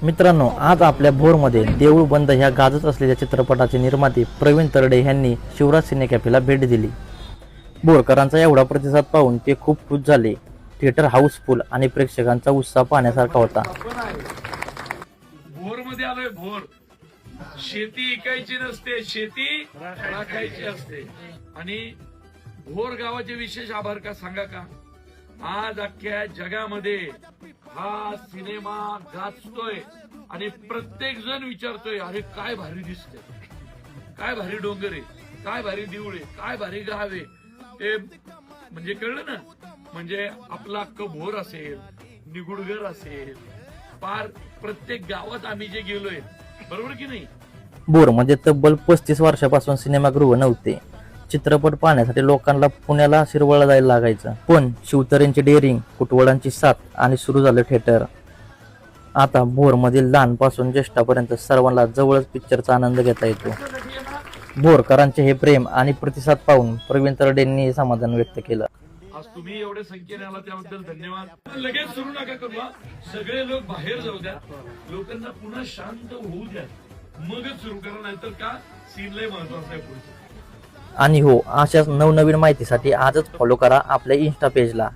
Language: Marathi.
मित्रांनो, आज आपल्या भोरमध्ये देऊळ बंद ह्या गाजत असलेल्या चित्रपटाचे निर्माते प्रवीण तरडे यांनी शिवराज सिने कॅफेला भेट दिली। भोरकरांचा एवढा प्रतिसाद पाहून ते खूप खुश झाले। थिएटर हाऊसफुल आणि प्रेक्षकांचा उत्साह पाहण्यासारखा होता। भोरमध्ये आलोय भोर। शेती इकायची नसते, शेती राखायची असते। आणि भोर गावाचे विशेष आभार का सांगा का, आज अख्ख्या जगामध्ये हा सिनेमा गाजतोय आणि प्रत्येक जण विचारतोय, अरे काय भारी दिसतंय, काय भारी डोंगर आहे, काय भारी देऊळ आहे, काय भारी गाव आहे। ते म्हणजे कळलं ना, म्हणजे आपला अख्खं भोर असेल, निगुडगर असेल, पार प्रत्येक गावात आम्ही जे गेलोय, बरोबर की नाही। भोरमध्ये तब्बल 35 वर्षापासून सिनेमागृह नव्हते। चित्रपट पाहण्यासाठी लोकांना पुण्याला शिरवळला जायला लागायचं, पण शिवतरेंची डेअरिंग, कुटवळांची साथ आणि सुरू झालं थिएटर। आता भोरमधील लहानपासून ज्येष्ठापर्यंत सर्वांना जवळच पिक्चरचा आनंद घेता येतो। भोरकरांचे हे प्रेम आणि प्रतिसाद पाहून प्रवीण तरडेंनी समाधान व्यक्त केलं। आज तुम्ही एवढे संख्येने आला त्याबद्दल धन्यवाद। लगेच सुरू नका करू, सगळे लोक बाहेर जाऊ द्या, लोकांना पुन्हा शांत होऊ द्या, मगच सुरू करा, नाहीतर का सीन लय महत्वाचा आहे पुढचं। आणि हो, अशाच नवनवीन माहितीसाठी आजच फॉलो करा आपल्या इन्स्टा पेजला।